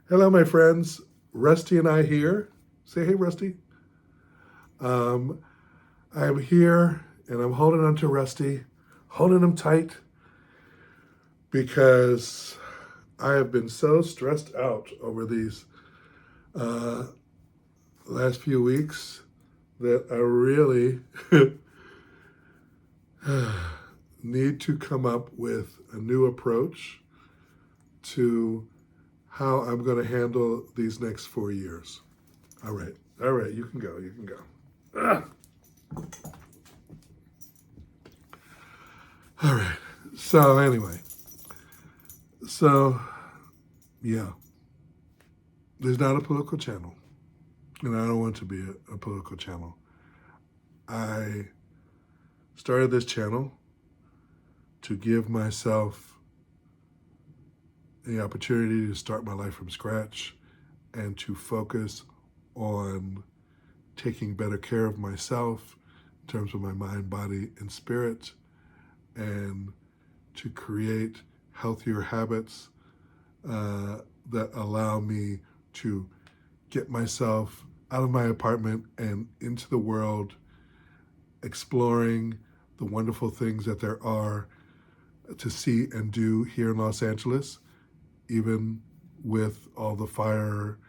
Hello, my friends. Rusty and I here. Say hey, Rusty. Um, I'm here and I'm holding on to Rusty, holding him tight because I have been so stressed out over these uh, last few weeks that I really need to come up with a new approach to how I'm going to handle these next 4 years. All right, you can go, you can go. Ah, all right. So anyway, so yeah, there's not a political channel, and I don't want to be a political channel. I started this channel to give myself the opportunity to start my life from scratch and to focus on taking better care of myself in terms of my mind, body, and spirit, and to create healthier habits that allow me to get myself out of my apartment and into the world, exploring the wonderful things that there are to see and do here in Los Angeles, even with all the fire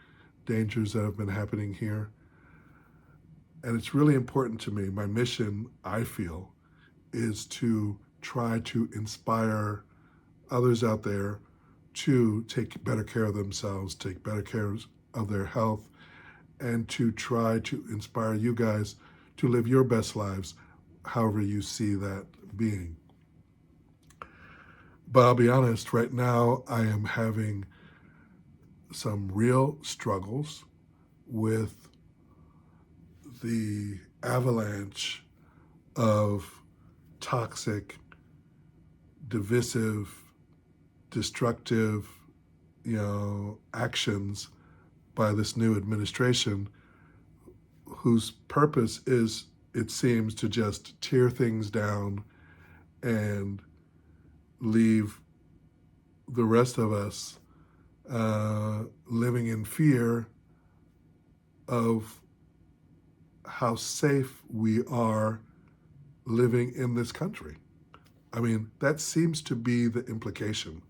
dangers that have been happening here. And it's really important to me. My mission, I feel, is to try to inspire others out there to take better care of themselves, take better care of their health, and to try to inspire you guys to live your best lives, however you see that being. But I'll be honest, right now I am having some real struggles with the avalanche of toxic, divisive, destructive, actions by this new administration whose purpose is, it seems, to just tear things down and leave the rest of us living in fear of how safe we are living in this country. I mean, that seems to be the implication.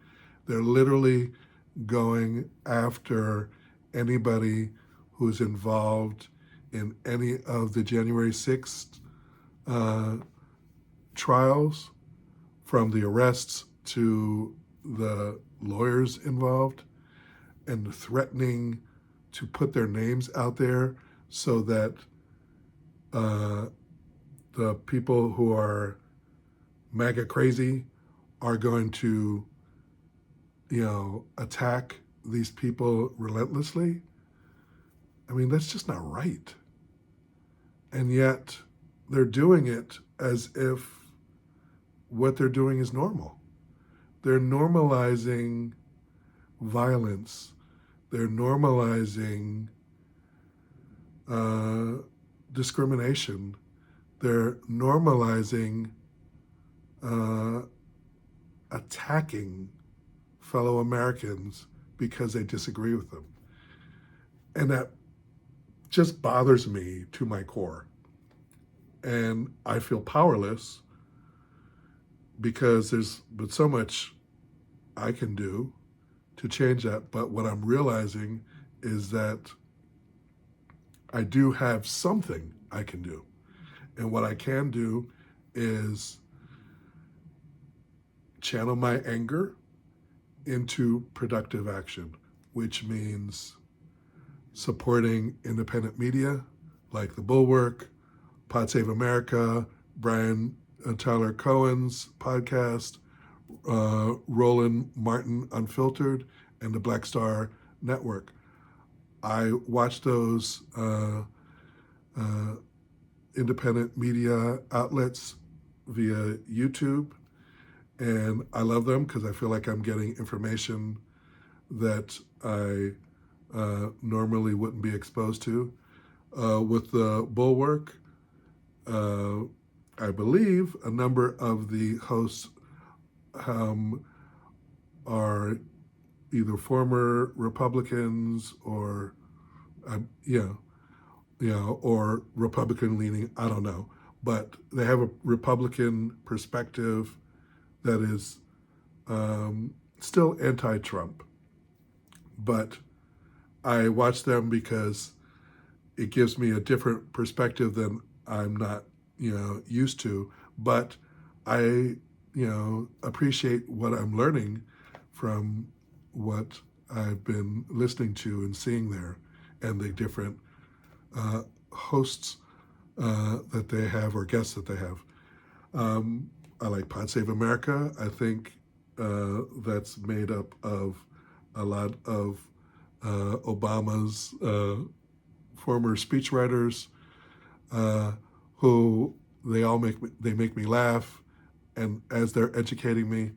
They're literally going after anybody who's involved in any of the January 6th uh, trials, from the arrests to the lawyers involved, and threatening to put their names out there so that uh, the people who are MAGA crazy are going to, attack these people relentlessly. I mean, that's just not right. And yet they're doing it as if what they're doing is normal. They're normalizing violence. They're normalizing uh, discrimination. They're normalizing uh, attacking fellow Americans because they disagree with them. And that just bothers me to my core. And I feel powerless because there's but so much I can do to change that. But what I'm realizing is that I do have something I can do. And what I can do is channel my anger into productive action, which means supporting independent media like The Bulwark, Pod Save America, Brian Tyler Cohen's podcast, Roland Martin Unfiltered, and the Black Star Network. I watch those uh, independent media outlets via YouTube, and I love them because I feel like I'm getting information that I normally wouldn't be exposed to. With the Bulwark, uh, I believe a number of the hosts are, either former Republicans or, or Republican leaning. I don't know, but they have a Republican perspective that is still anti-Trump. But I watch them because it gives me a different perspective than I'm not, used to. But I, appreciate what I'm learning from what I've been listening to and seeing there, and the different hosts that they have or guests that they have. I like Pod Save America. I think that's made up of a lot of Obama's former speechwriters who they make me laugh, and as they're educating me,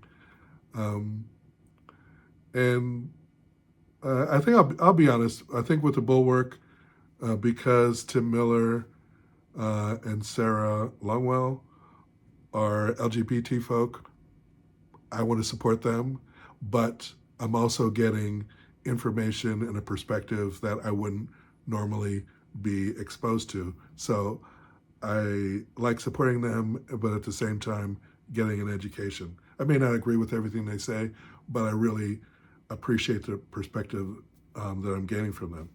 and I think I'll be honest. I think with the Bulwark, because Tim Miller and Sarah Longwell are LGBT folk, I want to support them, but I'm also getting information and a perspective that I wouldn't normally be exposed to. So I like supporting them, but at the same time, getting an education. I may not agree with everything they say, but I really appreciate the perspective that I'm gaining from them.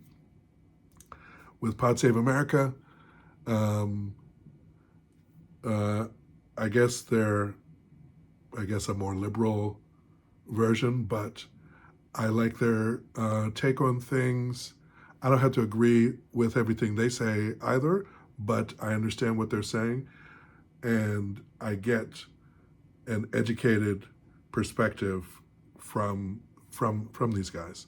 With Pod Save America, I guess they're a more liberal version, but I like their take on things. I don't have to agree with everything they say either, but I understand what they're saying, and I get an educated perspective from these guys,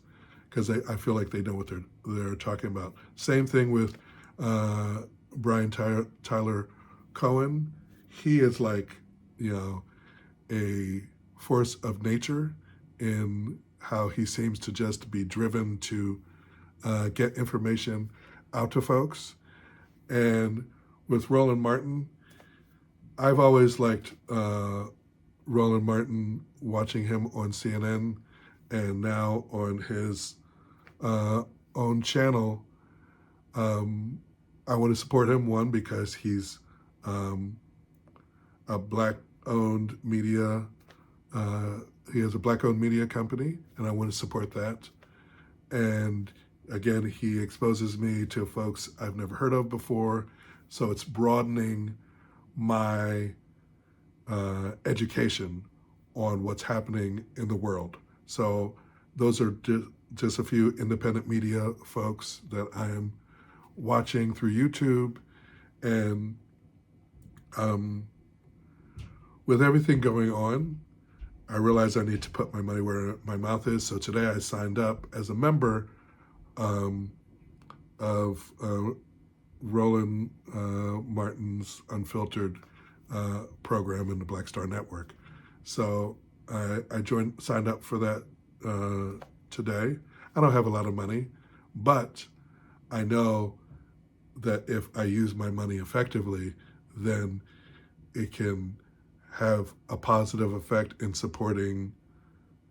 because I feel like they know what they're talking about. Same thing with Brian Tyler Cohen. He is like, a force of nature in how he seems to just be driven to get information out to folks. And with Roland Martin, I've always liked Roland Martin, watching him on CNN and now on his own channel. I want to support him, one, because he's a black-owned media. He has a black-owned media company, and I want to support that. And again, he exposes me to folks I've never heard of before, so it's broadening my education on what's happening in the world. So those are just a few independent media folks that I am watching through YouTube. And with everything going on, I realize I need to put my money where my mouth is. So today I signed up as a member of Roland Martin's Unfiltered program in the Black Star Network. So I signed up for that today. I don't have a lot of money, but I know that if I use my money effectively, then it can have a positive effect in supporting,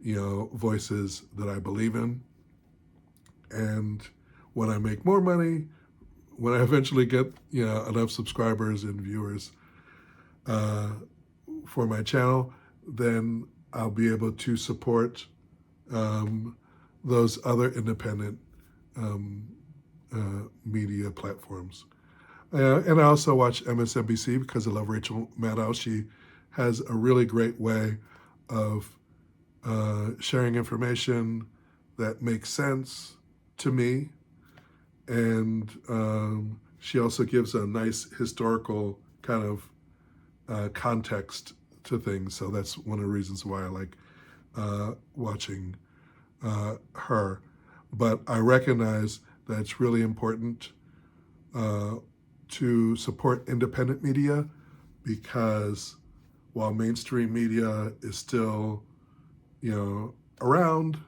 voices that I believe in. And when I make more money, when I eventually get, enough subscribers and viewers for my channel, then I'll be able to support those other independent media platforms. And I also watch MSNBC because I love Rachel Maddow. She has a really great way of sharing information that makes sense to me. And she also gives a nice historical kind of context to things. So that's one of the reasons why I like watching her. But I recognize that it's really important to support independent media, because while mainstream media is still, around,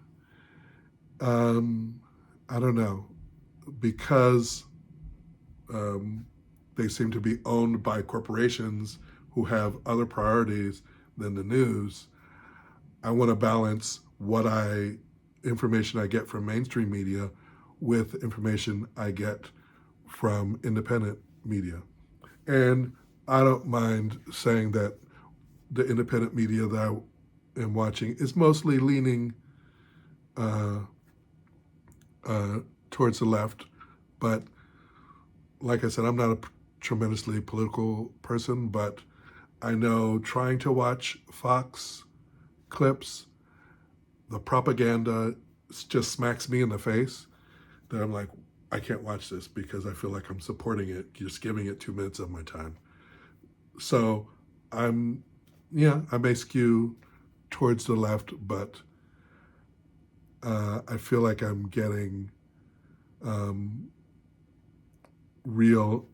I don't know, because they seem to be owned by corporations who have other priorities than the news, I want to balance what I information I get from mainstream media with information I get from independent media. And I don't mind saying that the independent media that I am watching is mostly leaning uh, towards the left. But like I said, I'm not a tremendously political person, but I know trying to watch Fox clips, the propaganda just smacks me in the face that I'm like, I can't watch this because I feel like I'm supporting it, just giving it 2 minutes of my time. So I may skew towards the left, but I feel like I'm getting real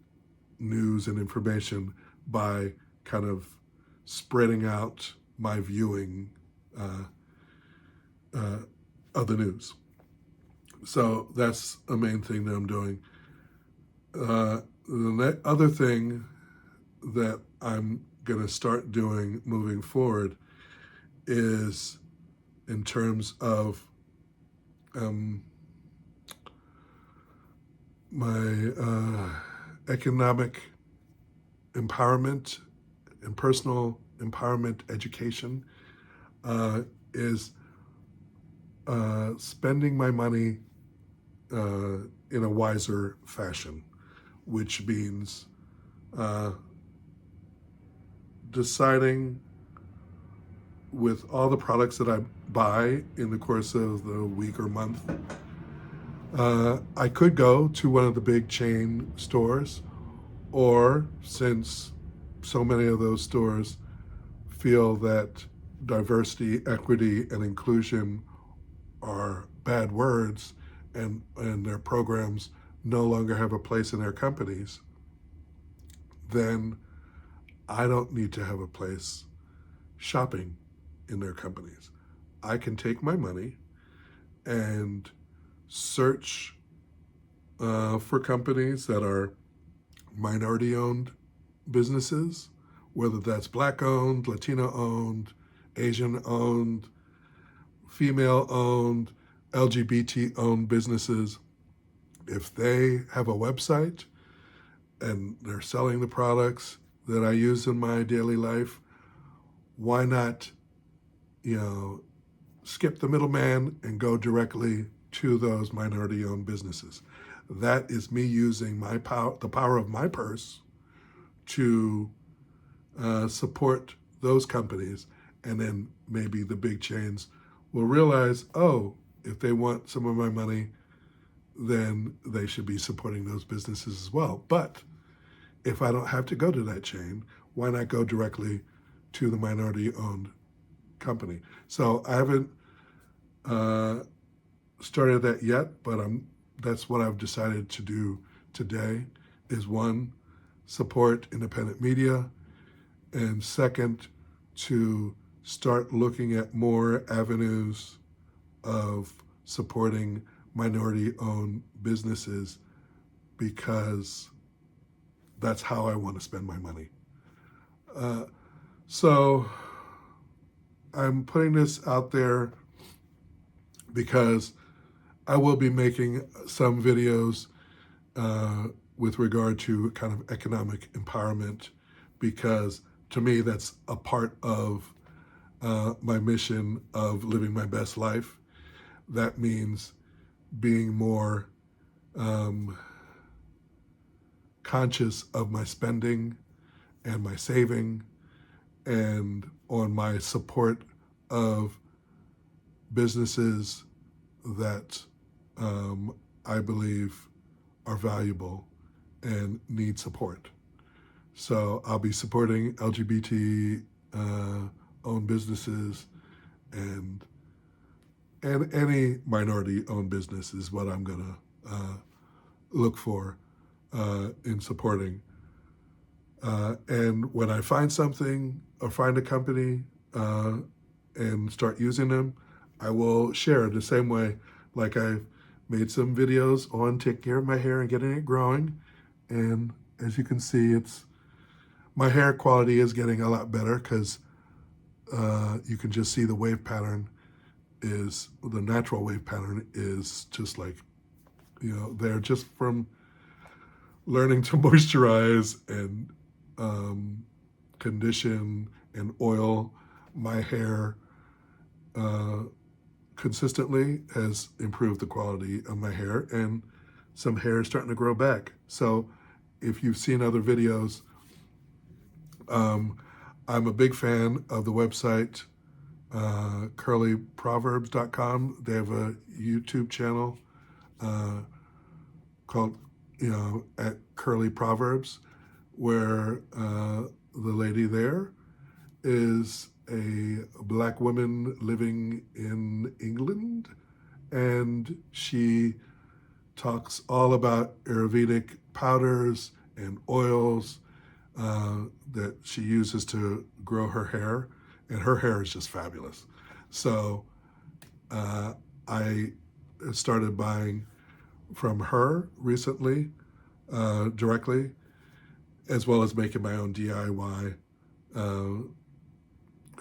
news and information by kind of spreading out my viewing of the news. So that's a main thing that I'm doing. The other thing that I'm going to start doing moving forward is in terms of my economic empowerment and personal empowerment education is spending my money in a wiser fashion, which means deciding with all the products that I buy in the course of the week or month, I could go to one of the big chain stores, or since so many of those stores feel that diversity, equity, and inclusion are bad words and their programs no longer have a place in their companies, then I don't need to have a place shopping in their companies. I can take my money and search for companies that are minority owned businesses, whether that's Black owned, Latino owned, Asian owned, female owned, LGBT owned businesses. If they have a website and they're selling the products that I use in my daily life, why not, skip the middleman and go directly to those minority owned businesses? That is me using my power, the power of my purse, to support those companies. And then maybe the big chains will realize, oh, if they want some of my money, then they should be supporting those businesses as well. But if I don't have to go to that chain, why not go directly to the minority owned company? So I haven't started that yet, but that's what I've decided to do today is, one, support independent media, and second, to start looking at more avenues of supporting minority-owned businesses, because that's how I want to spend my money. So I'm putting this out there because I will be making some videos with regard to kind of economic empowerment, because to me that's a part of my mission of living my best life. That means being more conscious of my spending and my saving, and on my support of businesses that I believe are valuable and need support. So I'll be supporting LGBT owned businesses, and any minority owned business is what I'm gonna look for in supporting. And when I find something or find a company and start using them, I will share the same way. Like I've made some videos on taking care of my hair and getting it growing. And as you can see, my hair quality is getting a lot better, because you can just see the wave pattern is the natural wave pattern is just like, they're just from learning to moisturize and condition and oil my hair consistently has improved the quality of my hair, and some hair is starting to grow back. So if you've seen other videos, I'm a big fan of the website curlyproverbs.com. They have a YouTube channel called, at Curly Proverbs, where the lady there is a black woman living in England, and she talks all about Ayurvedic powders and oils that she uses to grow her hair, and her hair is just fabulous. So I started buying from her recently directly, as well as making my own DIY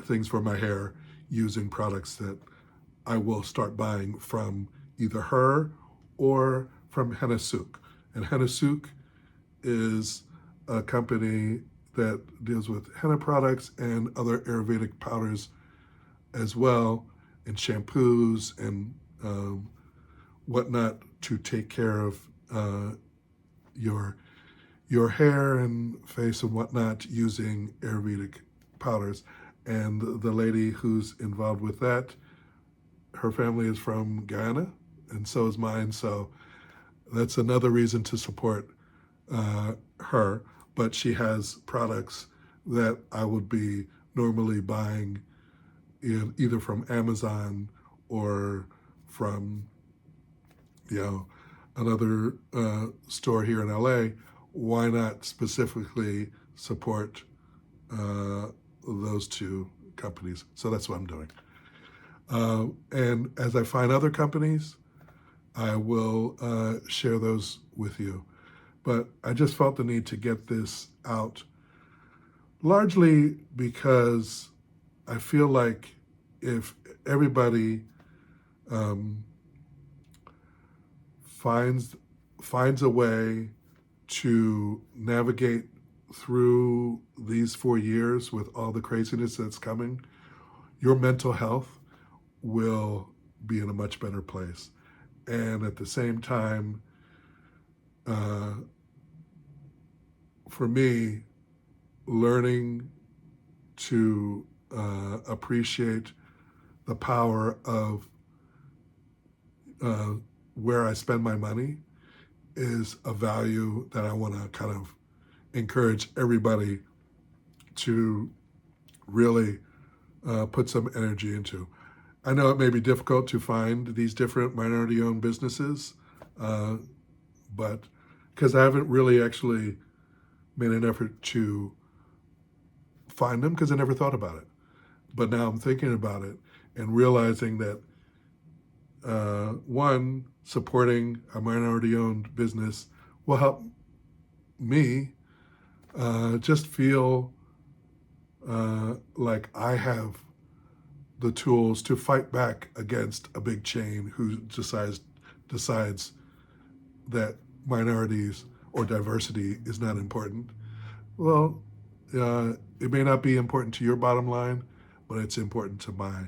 things for my hair using products that I will start buying from either her or from Henna Souk. And Henna Souk is a company that deals with henna products and other Ayurvedic powders as well, and shampoos and whatnot to take care of your hair and face and whatnot using Ayurvedic powders. And the lady who's involved with that, her family is from Guyana, and so is mine. So that's another reason to support her. But she has products that I would be normally buying either from Amazon or from, another store here in LA. Why not specifically support those two companies? So that's what I'm doing. And as I find other companies, I will share those with you. But I just felt the need to get this out, largely because I feel like if everybody finds a way to navigate through these 4 years with all the craziness that's coming, your mental health will be in a much better place. And at the same time, for me, learning to appreciate the power of where I spend my money is a value that I want to kind of encourage everybody to really put some energy into. I know it may be difficult to find these different minority-owned businesses, but because I haven't really actually made an effort to find them because I never thought about it. But now I'm thinking about it and realizing that, one, supporting a minority-owned business will help me just feel like I have the tools to fight back against a big chain who decides that minorities or diversity is not important. Well, it may not be important to your bottom line, but it's important to my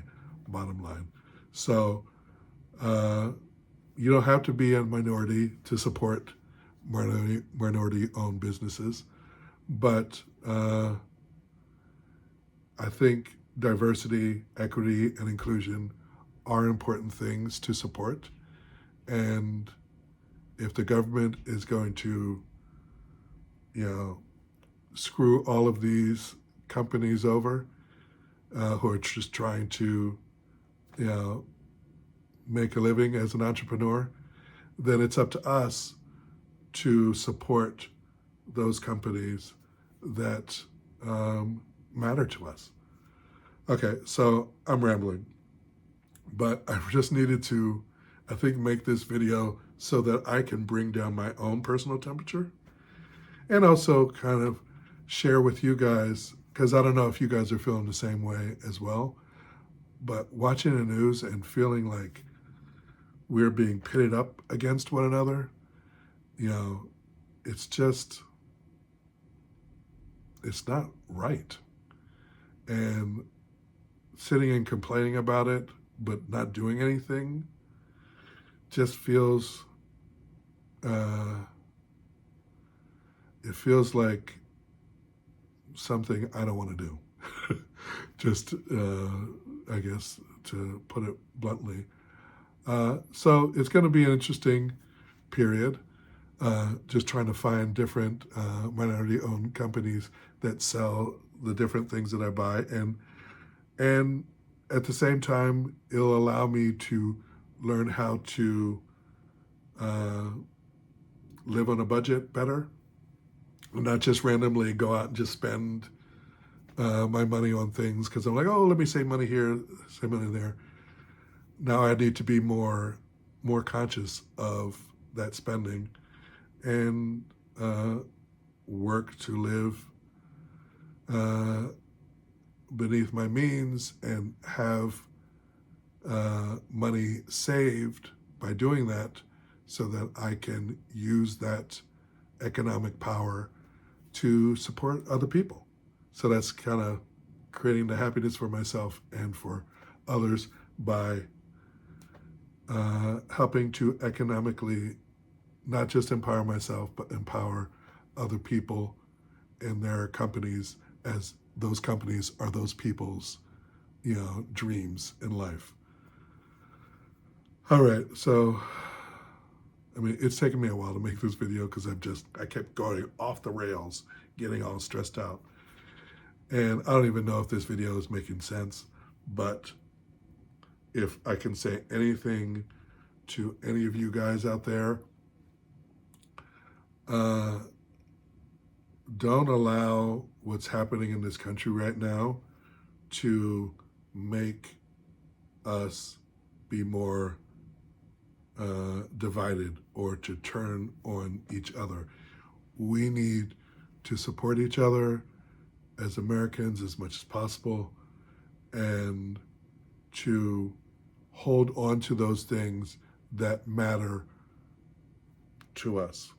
bottom line. So you don't have to be a minority to support minority-owned businesses, but I think diversity, equity, and inclusion are important things to support. And if the government is going to, screw all of these companies over who are just trying to, make a living as an entrepreneur, then it's up to us to support those companies that matter to us. Okay, so I'm rambling, but I just needed to, I think, make this video so that I can bring down my own personal temperature and also kind of share with you guys, because I don't know if you guys are feeling the same way as well, But watching the news and feeling like we're being pitted up against one another, you know, it's just, it's not right. And sitting and complaining about it, but not doing anything, just feels, uh, it feels like something I don't want to do. Just, I guess, to put it bluntly. So it's going to be an interesting period. Just trying to find different minority-owned companies that sell the different things that I buy, and at the same time, it'll allow me to learn how to uh, live on a budget better, and not just randomly go out and just spend my money on things because I'm like, oh, let me save money here, save money there. Now I need to be more conscious of that spending and work to live uh, beneath my means and have money saved by doing that so that I can use that economic power to support other people. So that's kind of creating the happiness for myself and for others by helping to economically not just empower myself, but empower other people and their companies, as those companies are those people's, dreams in life. All right, so I mean, it's taken me a while to make this video because I kept going off the rails, getting all stressed out. And I don't even know if this video is making sense, but if I can say anything to any of you guys out there, don't allow what's happening in this country right now to make us be more divided or to turn on each other. We need to support each other as Americans as much as possible and to hold on to those things that matter to us.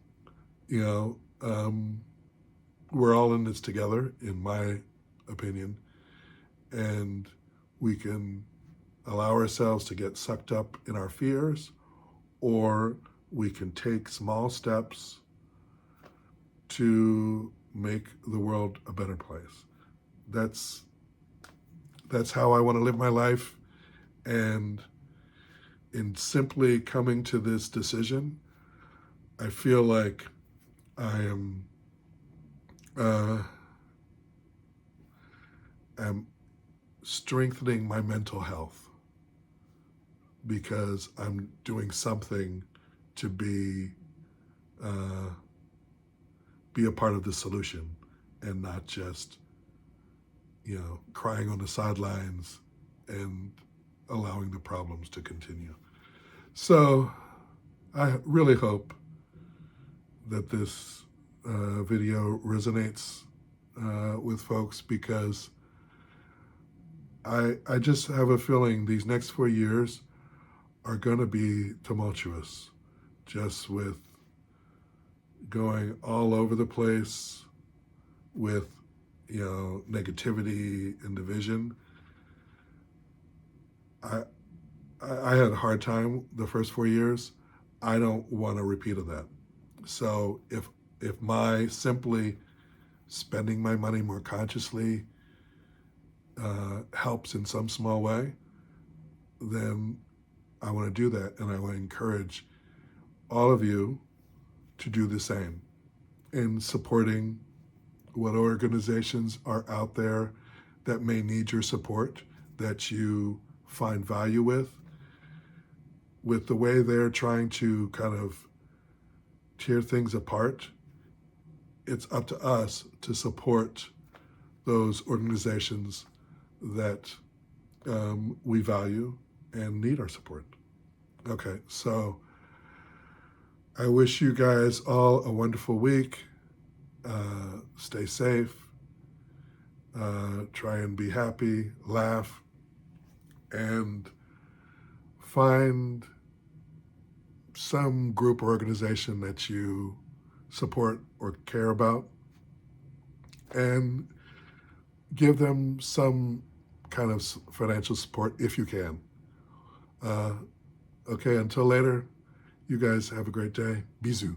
We're all in this together, in my opinion, and we can allow ourselves to get sucked up in our fears, or we can take small steps to make the world a better place. That's how I want to live my life, and in simply coming to this decision, I feel like I am strengthening my mental health because I'm doing something to be a part of the solution and not just, crying on the sidelines and allowing the problems to continue. So I really hope that this video resonates with folks, because I just have a feeling these next 4 years are going to be tumultuous, just with going all over the place with, negativity and division. I had a hard time the first 4 years. I don't want a repeat of that. So if my simply spending my money more consciously helps in some small way, then I want to do that, and I want to encourage all of you to do the same in supporting what organizations are out there that may need your support, that you find value with the way they're trying to kind of tear things apart. It's up to us to support those organizations that we value and need our support. Okay, so I wish you guys all a wonderful week. Stay safe. Try and be happy, laugh, and find some group or organization that you support or care about and give them some kind of financial support if you can. Okay, until later, you guys have a great day. Bisous.